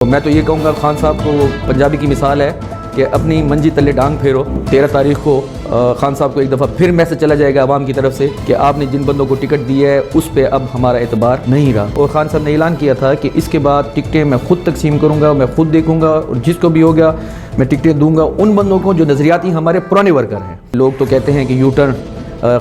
میں تو یہ کہوں گا خان صاحب کو پنجابی کی مثال ہے کہ اپنی منجی تلے ڈانگ پھیرو۔ 13 تاریخ کو خان صاحب کو ایک دفعہ پھر میسج چلا جائے گا عوام کی طرف سے کہ آپ نے جن بندوں کو ٹکٹ دی ہے اس پہ اب ہمارا اعتبار نہیں رہا۔ اور خان صاحب نے اعلان کیا تھا کہ اس کے بعد ٹکٹیں میں خود تقسیم کروں گا، میں خود دیکھوں گا، اور جس کو بھی ہو گیا میں ٹکٹیں دوں گا ان بندوں کو جو نظریاتی ہمارے پرانے ورکر ہیں۔ لوگ تو کہتے ہیں کہ یو ٹرن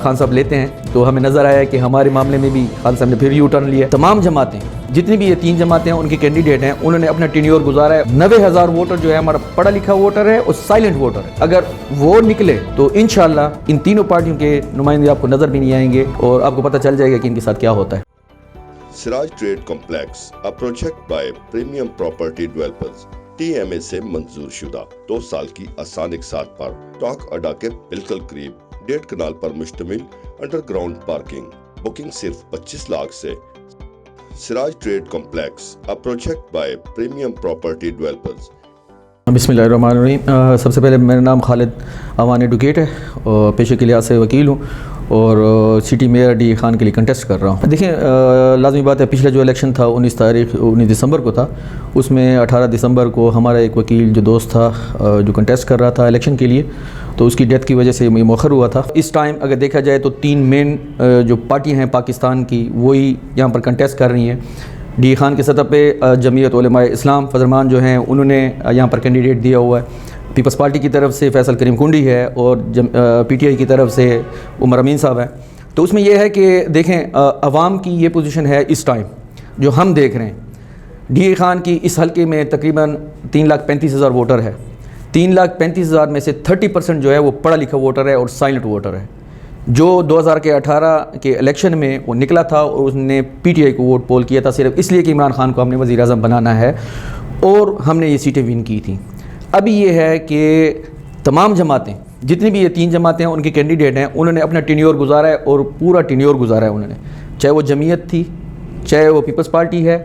خان صاحب لیتے ہیں، تو ہمیں نظر آیا کہ ہمارے معاملے میں بھی خان صاحب نے پھر یو ٹرن لیا۔ تمام جماعتیں جتنی بھی یہ 3 جماعتیں ہیں ان کے کینڈیڈیٹ ہیں، انہوں نے اپنا ٹینیور گزارا ہے۔ 90,000 ووٹر جو ہے ہمارا پڑھا لکھا ووٹر ہے اور سائلنٹ ووٹر ہے۔ اگر وہ نکلے تو انشاءاللہ ان تینوں پارٹیوں کے نمائندے آپ کو نظر بھی نہیں آئیں گے اور آپ کو پتہ چل جائے گا کہ ان کے ساتھ کیا ہوتا ہے۔ Siraj trade complex, a project by Premium Property Developers، TMA سے منظور شدہ، 2 سال کی آسان اقساط پر ٹاک اڈا کے بالکل قریب، 1.5 کنال پر مشتمل انڈر گراؤنڈ پارکنگ، بکنگ صرف 25 لاکھ سے۔ Siraj trade complex, a project by Premium Property Developers۔ بسم اللہ الرحمن الرحیم۔ سب سے پہلے میرا نام خالد اوان ایڈوکیٹ ہے اور پیشے کے لحاظ سے وکیل ہوں اور سٹی میئر ڈی خان کے لیے کنٹیسٹ کر رہا ہوں۔ دیکھیں لازمی بات ہے، پچھلا جو الیکشن تھا 19 دسمبر کو تھا، اس میں 18 دسمبر کو ہمارا ایک وکیل جو دوست تھا جو کنٹیسٹ کر رہا تھا الیکشن کے لیے، تو اس کی ڈیتھ کی وجہ سے یہ مؤخر ہوا تھا۔ اس ٹائم اگر دیکھا جائے تو 3 مین جو پارٹی ہیں پاکستان کی وہی یہاں پر کنٹیسٹ کر رہی ہیں۔ ڈی خان کی سطح پہ جمعیت علماء اسلام فضرمان جو ہیں انہوں نے یہاں پر کینڈیڈیٹ دیا ہوا ہے۔ پیپلز پارٹی کی طرف سے فیصل کریم کنڈی ہے اور پی ٹی آئی کی طرف سے عمر امین صاحب ہیں۔ تو اس میں یہ ہے کہ دیکھیں عوام کی یہ پوزیشن ہے اس ٹائم جو ہم دیکھ رہے ہیں، ڈی خان کی اس حلقے میں تقریباً 3,35,000 ووٹر ہے۔ 3,35,000 میں سے 30% جو ہے وہ پڑھا لکھا ووٹر ہے اور سائلنٹ ووٹر ہے، جو 2018 کے الیکشن میں وہ نکلا تھا اور اس نے پی ٹی آئی کو ووٹ پول کیا تھا صرف اس لیے کہ عمران خان کو ہم نے وزیر اعظم بنانا ہے، اور ہم نے یہ سیٹیں ون کی تھیں۔ ابھی یہ ہے کہ تمام جماعتیں جتنی بھی یہ 3 جماعتیں ہیں ان کے کینڈیڈیٹ ہیں، انہوں نے اپنا ٹینیور گزارا ہے اور پورا ٹینیور گزارا ہے انہوں نے، چاہے وہ جمعیت تھی، چاہے وہ پیپلز پارٹی ہے،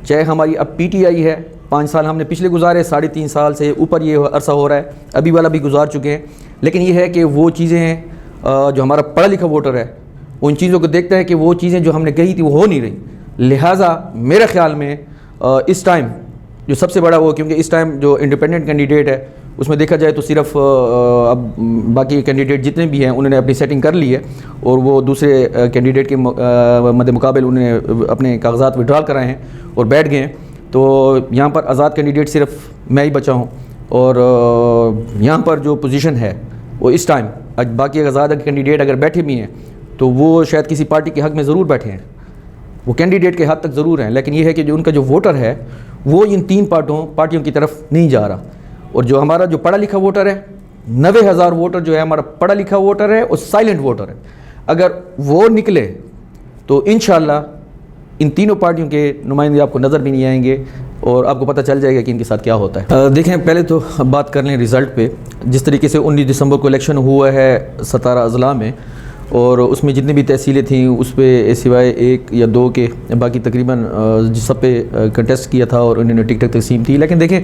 چاہے ہماری اب پی ٹی آئی ہے۔ 5 سال ہم نے پچھلے گزارے، 3.5 سال سے اوپر یہ عرصہ ہو رہا ہے، ابھی والا بھی گزار چکے ہیں۔ لیکن یہ ہے کہ وہ چیزیں ہیں جو ہمارا پڑھا لکھا ووٹر ہے ان چیزوں کو دیکھتا ہے کہ وہ چیزیں جو ہم نے کہی تھی وہ ہو نہیں رہی۔ لہٰذا میرے خیال میں اس ٹائم جو سب سے بڑا وہ، کیونکہ اس ٹائم جو انڈیپینڈنٹ کینڈیڈیٹ ہے اس میں دیکھا جائے تو صرف اب باقی کینڈیڈیٹ جتنے بھی ہیں انہوں نے اپنی سیٹنگ کر لی ہے اور وہ دوسرے کینڈیڈیٹ کے مد مقابل انہوں نے اپنے کاغذات وڈرال کرائے ہیں اور بیٹھ گئے ہیں۔ تو یہاں پر آزاد کینڈیڈیٹ صرف میں ہی بچا ہوں، اور یہاں پر جو پوزیشن ہے وہ اس ٹائم باقی آزاد کینڈیڈیٹ اگر بیٹھے بھی ہیں تو وہ شاید کسی پارٹی کے حق میں ضرور بیٹھے ہیں، وہ کینڈیڈیٹ کے حد تک ضرور ہیں، لیکن یہ ہے کہ جو ان کا جو ووٹر ہے وہ ان 3 پارٹیوں کی طرف نہیں جا رہا۔ اور جو ہمارا جو پڑھا لکھا ووٹر ہے، 90,000 ووٹر جو ہے ہمارا پڑھا لکھا ووٹر ہے اور سائلنٹ ووٹر ہے، اگر وہ نکلے تو انشاءاللہ ان تینوں پارٹیوں کے نمائندے آپ کو نظر بھی نہیں آئیں گے اور آپ کو پتہ چل جائے گا کہ ان کے ساتھ کیا ہوتا ہے۔ دیکھیں پہلے تو بات کر لیں رزلٹ پہ۔ جس طریقے سے 19 دسمبر کو الیکشن ہوا ہے 17 اضلاع میں، اور اس میں جتنی بھی تحصیلیں تھیں اس پہ سوائے 1 یا 2 کے باقی تقریباً سب پہ کنٹیسٹ کیا تھا اور انہوں نے ٹکٹیں تقسیم تھی۔ لیکن دیکھیں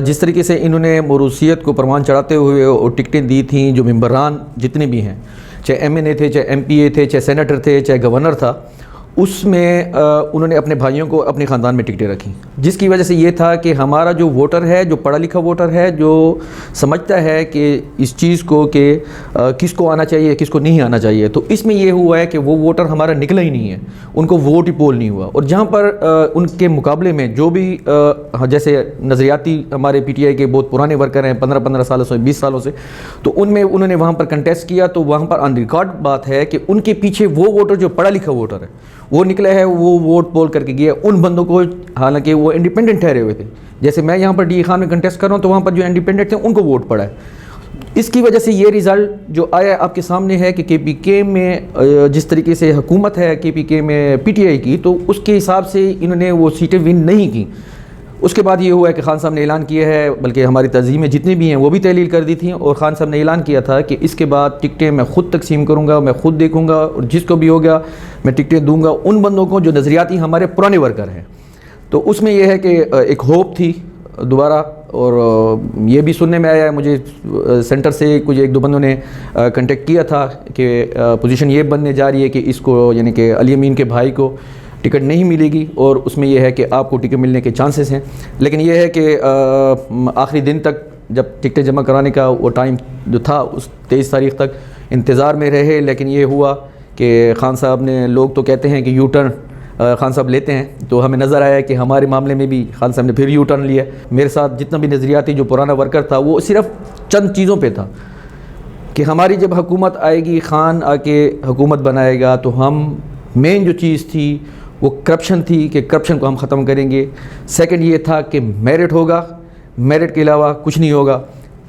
جس طریقے سے انہوں نے موروثیت کو پروان چڑھاتے ہوئے اور ٹکٹیں دی تھیں، جو ممبران جتنے بھی ہیں، چاہے ایم این اے تھے، چاہے ایم پی اے تھے، چاہے سینیٹر تھے، چاہے گورنر تھا، اس میں انہوں نے اپنے بھائیوں کو اپنے خاندان میں ٹکٹیں رکھیں، جس کی وجہ سے یہ تھا کہ ہمارا جو ووٹر ہے، جو پڑھا لکھا ووٹر ہے، جو سمجھتا ہے کہ اس چیز کو کہ کس کو آنا چاہیے کس کو نہیں آنا چاہیے، تو اس میں یہ ہوا ہے کہ وہ ووٹر ہمارا نکلا ہی نہیں ہے، ان کو ووٹ ہی پول نہیں ہوا۔ اور جہاں پر ان کے مقابلے میں جو بھی جیسے نظریاتی ہمارے پی ٹی آئی کے بہت پرانے ورکر ہیں 15 سالوں سے 20 سالوں سے، تو ان میں انہوں نے وہاں پر کنٹیسٹ کیا، تو وہاں پر آن ریکارڈ بات ہے کہ ان کے پیچھے وہ ووٹر جو پڑھا لکھا ووٹر ہے وہ نکلا ہے، وہ ووٹ پول کر کے گیا ان بندوں کو، حالانکہ وہ انڈیپینڈنٹ ٹھہرے ہوئے تھے۔ جیسے میں یہاں پر ڈی خان میں کنٹیسٹ کر رہا ہوں تو وہاں پر جو انڈیپینڈنٹ تھے ان کو ووٹ پڑا ہے۔ اس کی وجہ سے یہ رزلٹ جو آیا آپ کے سامنے ہے کہ کے پی کے میں جس طریقے سے حکومت ہے کے پی کے میں پی ٹی آئی کی، تو اس کے حساب سے انہوں نے وہ سیٹیں ون نہیں کی۔ اس کے بعد یہ ہوا ہے کہ خان صاحب نے اعلان کیا ہے، بلکہ ہماری تنظیمیں جتنی بھی ہیں وہ بھی تحلیل کر دی تھیں، اور خان صاحب نے اعلان کیا تھا کہ اس کے بعد ٹکٹیں میں خود تقسیم کروں گا، میں خود دیکھوں گا، اور جس کو بھی ہو گیا میں ٹکٹیں دوں گا ان بندوں کو جو نظریاتی ہمارے پرانے ورکر ہیں۔ تو اس میں یہ ہے کہ ایک ہوپ تھی دوبارہ، اور یہ بھی سننے میں آیا ہے مجھے سینٹر سے کچھ 1-2 بندوں نے کنٹیکٹ کیا تھا کہ پوزیشن یہ بننے جا رہی ہے کہ اس کو، یعنی کہ علی امین کے بھائی کو ٹکٹ نہیں ملے گی، اور اس میں یہ ہے کہ آپ کو ٹکٹ ملنے کے چانسز ہیں، لیکن یہ ہے کہ آخری دن تک جب ٹکٹیں جمع کرانے کا وہ ٹائم جو تھا اس 23 تاریخ تک انتظار میں رہے، لیکن یہ ہوا کہ خان صاحب نے، لوگ تو کہتے ہیں کہ یو ٹرن خان صاحب لیتے ہیں، تو ہمیں نظر آیا کہ ہمارے معاملے میں بھی خان صاحب نے پھر یو ٹرن لیا۔ میرے ساتھ جتنا بھی نظریاتی جو پرانا ورکر تھا وہ صرف چند چیزوں پہ تھا کہ ہماری جب حکومت آئے گی، خان آ کے حکومت بنائے گا، تو ہم مین جو چیز تھی وہ کرپشن تھی کہ کرپشن کو ہم ختم کریں گے۔ سیکنڈ یہ تھا کہ میرٹ ہوگا، میرٹ کے علاوہ کچھ نہیں ہوگا۔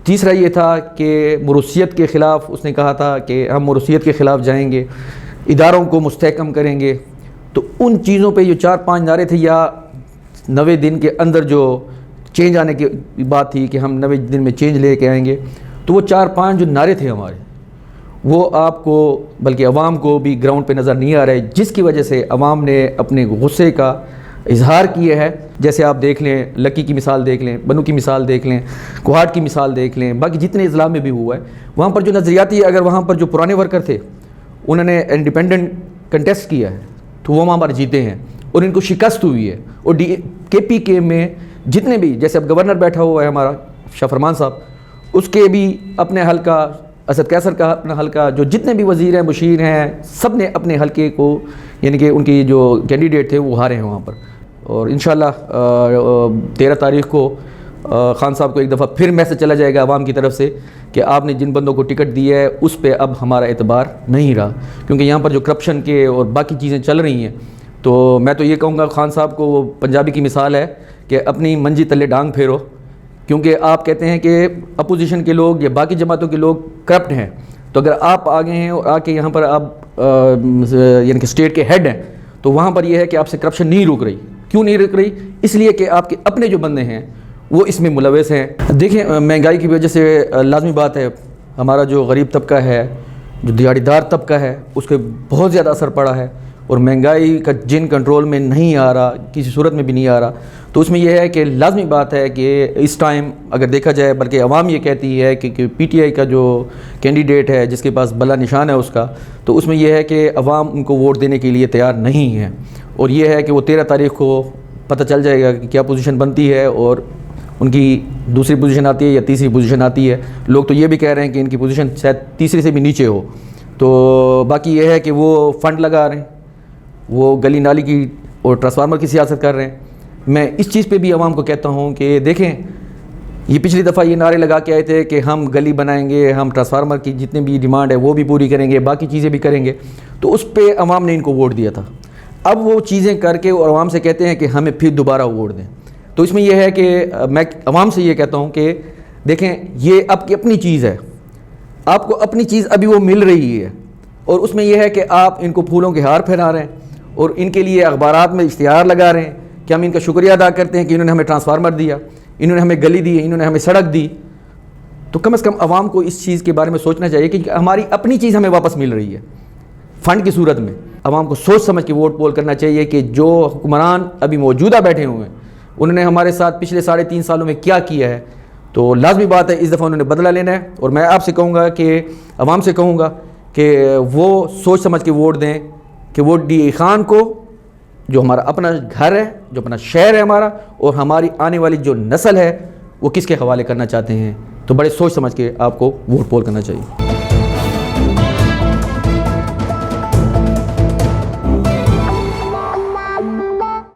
تیسرا یہ تھا کہ موروثیت کے خلاف اس نے کہا تھا کہ ہم موروثیت کے خلاف جائیں گے، اداروں کو مستحکم کریں گے۔ تو ان چیزوں پہ جو 4-5 نعرے تھے، یا 90 دن کے اندر جو چینج آنے کی بات تھی کہ ہم 90 دن میں چینج لے کے آئیں گے، تو وہ 4-5 جو نعرے تھے ہمارے، وہ آپ کو بلکہ عوام کو بھی گراؤنڈ پہ نظر نہیں آ رہے، جس کی وجہ سے عوام نے اپنے غصے کا اظہار کیا ہے۔ جیسے آپ دیکھ لیں، لکی کی مثال دیکھ لیں، بنو کی مثال دیکھ لیں، کوہاٹ کی مثال دیکھ لیں، باقی جتنے اضلاع میں بھی ہوا ہے، وہاں پر جو نظریاتی، اگر وہاں پر جو پرانے ورکر تھے انہوں نے انڈیپینڈنٹ کنٹیسٹ کیا ہے تو وہ وہاں پر جیتے ہیں، اور ان کو شکست ہوئی ہے۔ اور کے پی کے میں جتنے بھی، جیسے اب گورنر بیٹھا ہوا ہے ہمارا شاہ فرمان صاحب، اس کے بھی اپنے حلقہ، اسد قیصر کا اپنا حلقہ، جو جتنے بھی وزیر ہیں، مشیر ہیں، سب نے اپنے حلقے کو، یعنی کہ ان کی جو کینڈیڈیٹ تھے وہ ہارے ہیں وہاں پر۔ اور انشاءاللہ 13 تاریخ کو خان صاحب کو ایک دفعہ پھر میسج چلا جائے گا عوام کی طرف سے کہ آپ نے جن بندوں کو ٹکٹ دی ہے اس پہ اب ہمارا اعتبار نہیں رہا، کیونکہ یہاں پر جو کرپشن کے اور باقی چیزیں چل رہی ہیں۔ تو میں تو یہ کہوں گا خان صاحب کو، وہ پنجابی کی مثال ہے کہ اپنی منجی تلے ڈانگ پھیرو، کیونکہ آپ کہتے ہیں کہ اپوزیشن کے لوگ یا باقی جماعتوں کے لوگ کرپٹ ہیں، تو اگر آپ آ گئے ہیں اور آ کے یہاں پر آپ یعنی کہ اسٹیٹ کے ہیڈ ہیں، تو وہاں پر یہ ہے کہ آپ سے کرپشن نہیں رک رہی۔ کیوں نہیں رک رہی؟ اس لیے کہ آپ کے اپنے جو بندے ہیں وہ اس میں ملوث ہیں۔ دیکھیں، مہنگائی کی وجہ سے لازمی بات ہے ہمارا جو غریب طبقہ ہے، جو دیہڑی دار طبقہ ہے، اس کے بہت زیادہ اثر پڑا ہے، اور مہنگائی کا جن کنٹرول میں نہیں آ رہا، کسی صورت میں بھی نہیں آ رہا، تو اس میں یہ ہے کہ لازمی بات ہے کہ اس ٹائم اگر دیکھا جائے، بلکہ عوام یہ کہتی ہے کہ پی ٹی آئی کا جو کینڈیڈیٹ ہے، جس کے پاس بلا نشان ہے اس کا، تو اس میں یہ ہے کہ عوام ان کو ووٹ دینے کے لیے تیار نہیں ہے، اور یہ ہے کہ وہ 13 تاریخ کو پتہ چل جائے گا کہ کیا پوزیشن بنتی ہے، اور ان کی دوسری پوزیشن آتی ہے یا تیسری پوزیشن آتی ہے۔ لوگ تو یہ بھی کہہ رہے ہیں کہ ان کی پوزیشن شاید تیسری سے بھی نیچے ہو۔ تو باقی یہ ہے کہ وہ فنڈ لگا رہے ہیں، وہ گلی نالی کی اور ٹرانسفارمر کی سیاست کر رہے ہیں۔ میں اس چیز پہ بھی عوام کو کہتا ہوں کہ دیکھیں، یہ پچھلی دفعہ یہ نعرے لگا کے آئے تھے کہ ہم گلی بنائیں گے، ہم ٹرانسفارمر کی جتنی بھی ڈیمانڈ ہے وہ بھی پوری کریں گے، باقی چیزیں بھی کریں گے، تو اس پہ عوام نے ان کو ووٹ دیا تھا۔ اب وہ چیزیں کر کے اور عوام سے کہتے ہیں کہ ہمیں پھر دوبارہ ووٹ دیں۔ تو اس میں یہ ہے کہ میں عوام سے یہ کہتا ہوں کہ دیکھیں، یہ آپ کی اپنی چیز ہے، آپ کو اپنی چیز ابھی وہ مل رہی ہے، اور اس میں یہ ہے کہ آپ ان کو پھولوں کے ہار پھیلا رہے ہیں، اور ان کے لیے اخبارات میں اشتہار لگا رہے ہیں کہ ہم ان کا شکریہ ادا کرتے ہیں کہ انہوں نے ہمیں ٹرانسفارمر دیا، انہوں نے ہمیں گلی دی، انہوں نے ہمیں سڑک دی۔ تو کم از کم عوام کو اس چیز کے بارے میں سوچنا چاہیے کہ ہماری اپنی چیز ہمیں واپس مل رہی ہے فنڈ کی صورت میں۔ عوام کو سوچ سمجھ کے ووٹ پول کرنا چاہیے کہ جو حکمران ابھی موجودہ بیٹھے ہوئے ہیں انہوں نے ہمارے ساتھ پچھلے 3.5 سالوں میں کیا کیا ہے، تو لازمی بات ہے اس دفعہ انہوں نے بدلہ لینا ہے۔ اور میں آپ سے کہوں گا کہ عوام سے کہوں گا کہ وہ سوچ سمجھ کے ووٹ دیں، کہ ووٹ ڈی اے خان کو، جو ہمارا اپنا گھر ہے، جو اپنا شہر ہے ہمارا، اور ہماری آنے والی جو نسل ہے وہ کس کے حوالے کرنا چاہتے ہیں۔ تو بڑے سوچ سمجھ کے آپ کو ووٹ پول کرنا چاہیے۔